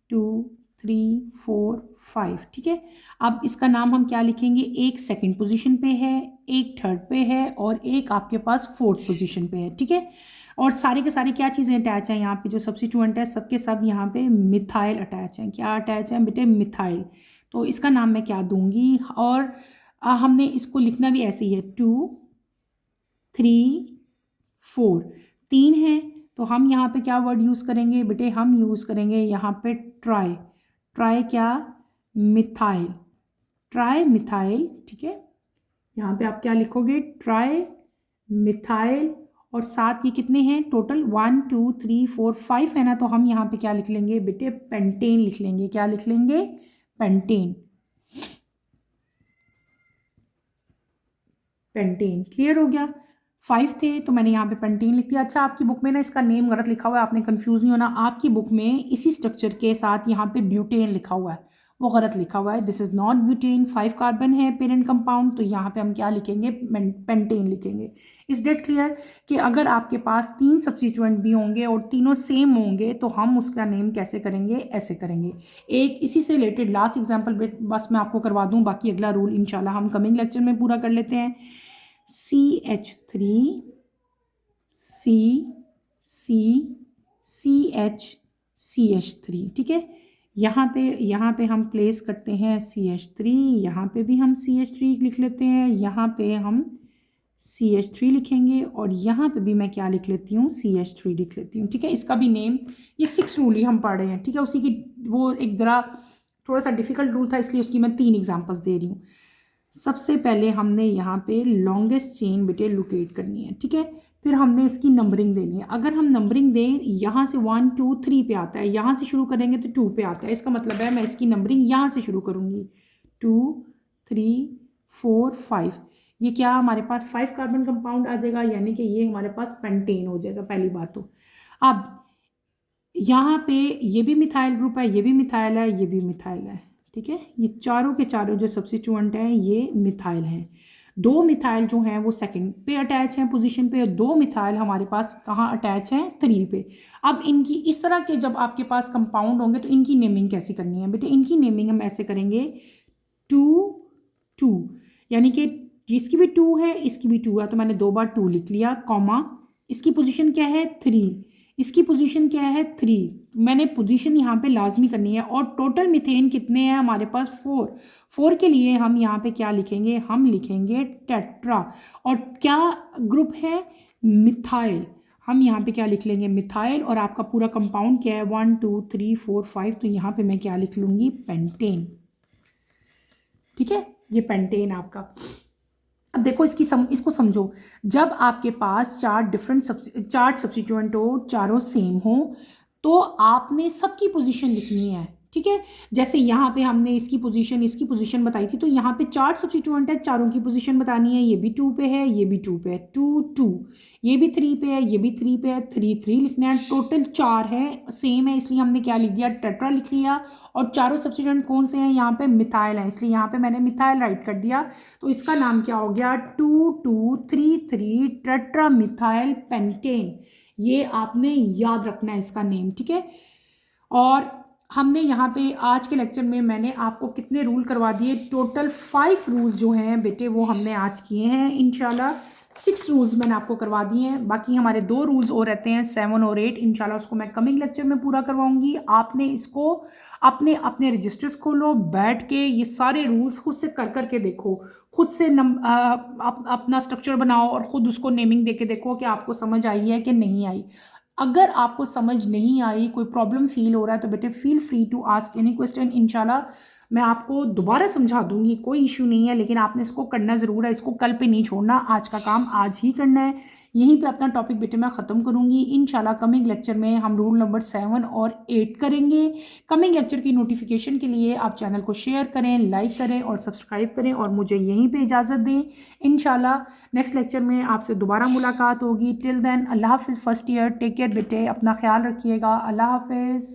2 3 4 5, ठीक है। अब इसका नाम हम क्या लिखेंगे, एक सेकंड पोजीशन पे है, एक थर्ड पे है, और एक आपके पास 4th पोजीशन पे है, ठीक है। और सारे के सारे क्या चीज़ें अटैच हैं यहाँ पे, जो सब्स्टिट्यूएंट है सबके सब यहाँ पे मिथाइल अटैच हैं। क्या अटैच हैं बेटे? मिथाइल। तो इसका नाम मैं क्या दूंगी? और हमने इसको लिखना भी ऐसे ही है, 2 3 4, 3 है तो हम यहाँ पे क्या वर्ड यूज़ करेंगे बेटे? हम यूज़ करेंगे यहाँ पे ट्राई। ट्राई क्या? मिथाइल। ट्राई मिथाइल, ठीक है। यहाँ पे आप क्या लिखोगे? Tri methyl. और साथ ये कितने हैं टोटल? 1 2 3 4 5 है ना, तो हम यहाँ पे क्या लिख लेंगे बेटे? पेंटेन लिख लेंगे। क्या लिख लेंगे? पेंटेन। पेंटेन क्लियर हो गया। 5 थे तो मैंने यहाँ पे पेंटेन लिख दिया। अच्छा, आपकी बुक में ना इसका नेम गलत लिखा हुआ है, आपने कंफ्यूज नहीं होना। आपकी बुक में इसी स्ट्रक्चर के साथ यहाँ पे ब्यूटेन लिखा हुआ है, वो गलत लिखा हुआ है। This is not butane. 5 carbon है पेरेंट कंपाउंड, तो यहाँ पे हम क्या लिखेंगे? पेंटेन लिखेंगे। Is that clear? कि अगर आपके पास 3 सब्स्टिट्यूएंट भी होंगे और तीनों सेम होंगे तो हम उसका नेम कैसे करेंगे? ऐसे करेंगे। एक इसी से रिलेटेड लास्ट एग्जाम्पल बस मैं आपको करवा दूँ, बाकी अगला रूल इंशाल्लाह हम कमिंग लेक्चर में पूरा कर लेते हैं। CH3 CH3, ठीक है। यहाँ पे हम प्लेस करते हैं CH3, यहाँ पे भी हम CH3 लिख लेते हैं, यहाँ पे हम CH3 लिखेंगे और यहाँ पे भी मैं क्या लिख लेती हूँ? CH3 लिख लेती हूँ, ठीक है। इसका भी नेम, ये 6 रूल ही हम पढ़ रहे हैं, ठीक है। उसी की वो एक ज़रा थोड़ा सा डिफ़िकल्ट रूल था, इसलिए उसकी मैं 3 एग्जांपल्स दे रही हूँ। सबसे पहले हमने यहाँ पे लॉन्गेस्ट चेन बेटे लोकेट करनी है, ठीक है। फिर हमने इसकी नंबरिंग देनी है। अगर हम नंबरिंग दें, यहाँ से 1 2 3 पे आता है, यहाँ से शुरू करेंगे तो 2 पे आता है। इसका मतलब है मैं इसकी नंबरिंग यहाँ से शुरू करूँगी, 2 3 4 5। ये क्या हमारे पास 5 कार्बन कंपाउंड आ जाएगा, यानी कि ये हमारे पास पेंटेन हो जाएगा पहली बात तो। अब यहाँ पे ये भी मिथाइल ग्रुप है, ये भी मिथाइल है, ये भी मिथाइल है, ठीक है। ये चारों के चारों जो सब्स्टिट्यूएंट हैं ये मिथाइल हैं। 2 मिथाइल जो हैं वो सेकंड पे अटैच हैं पोजीशन पे, और 2 मिथाइल हमारे पास कहाँ अटैच हैं? 3 पे। अब इनकी इस तरह के जब आपके पास कंपाउंड होंगे तो इनकी नेमिंग कैसे करनी है बेटे? इनकी नेमिंग हम ऐसे करेंगे, 2 2, यानी कि जिसकी भी 2 है इसकी भी 2 है, तो मैंने 2 बार 2 लिख लिया, कॉमा इसकी पोजीशन क्या है? 3, इसकी पोजीशन क्या है? 3। मैंने पोजीशन यहाँ पे लाजमी करनी है। और टोटल मीथेन कितने हैं हमारे पास? 4 के लिए हम यहाँ पे क्या लिखेंगे? हम लिखेंगे टेट्रा। और क्या ग्रुप है? मिथाइल। हम यहाँ पे क्या लिख लेंगे? मिथाइल। और आपका पूरा कंपाउंड क्या है? 1 2 3 4 5, तो यहाँ पे मैं क्या लिख लूँगी? पेंटेन, ठीक है। ये पेंटेन आपका। अब देखो इसको समझो। जब आपके पास 4 सब्स्टिट्यूएंट हो, चारों सेम हो, तो आपने सबकी पोजीशन लिखनी है, ठीक है। जैसे यहाँ पे हमने इसकी पोजीशन बताई थी, तो यहाँ पे 4 सब्स्टिट्यूएंट है, चारों की पोजीशन बतानी है। ये भी 2 पे है, ये भी 2 पे है, 2 2, ये भी 3 पे है, ये भी 3 पे है, 3 3 लिखना है। टोटल 4 है, सेम है, इसलिए हमने क्या लिख दिया? टेट्रा लिख लिया। और चारों सब्स्टिट्यूएंट कौन से हैं? यहाँ पे मिथाइल है, इसलिए यहाँ पे मैंने मिथाइल राइट कर दिया। तो इसका नाम क्या हो गया? 2 2 3 3 टेट्रा मिथाइल पेंटेन। ये आपने याद रखना है इसका नेम, ठीक है। और हमने यहाँ पे आज के लेक्चर में मैंने आपको कितने रूल करवा दिए? टोटल 5 रूल्स जो हैं बेटे वो हमने आज किए हैं। इंशाल्लाह 6 रूल्स मैंने आपको करवा दिए हैं। बाकी हमारे 2 रूल्स और रहते हैं, 7 और 8। इंशाल्लाह उसको मैं कमिंग लेक्चर में पूरा करवाऊंगी। आपने इसको अपने अपने रजिस्टर्स खोलो, बैठ के ये सारे रूल्स खुद से कर के देखो, खुद से अपना स्ट्रक्चर बनाओ और ख़ुद उसको नेमिंग दे के देखो कि आपको समझ आई है कि नहीं आई। अगर आपको समझ नहीं आई, कोई प्रॉब्लम फील हो रहा है, तो बेटे feel free to ask any question. इंशाल्लाह मैं आपको दोबारा समझा दूंगी, कोई इशू नहीं है। लेकिन आपने इसको करना ज़रूर है, इसको कल पे नहीं छोड़ना, आज का काम आज ही करना है। यहीं पे अपना टॉपिक बेटे मैं ख़त्म करूंगी। इंशाल्लाह कमिंग लेक्चर में हम रूल नंबर 7 और 8 करेंगे। कमिंग लेक्चर की नोटिफिकेशन के लिए आप चैनल को शेयर करें, लाइक करें और सब्सक्राइब करें, और मुझे यहीं पर इजाज़त दें। इंशाल्लाह नेक्स्ट लेक्चर में आपसे दोबारा मुलाकात होगी। टिल देन अल्लाह हाफ़िज़। फर्स्ट ईयर टेक केयर बेटे, अपना ख्याल रखिएगा। अल्लाह हाफ़िज़।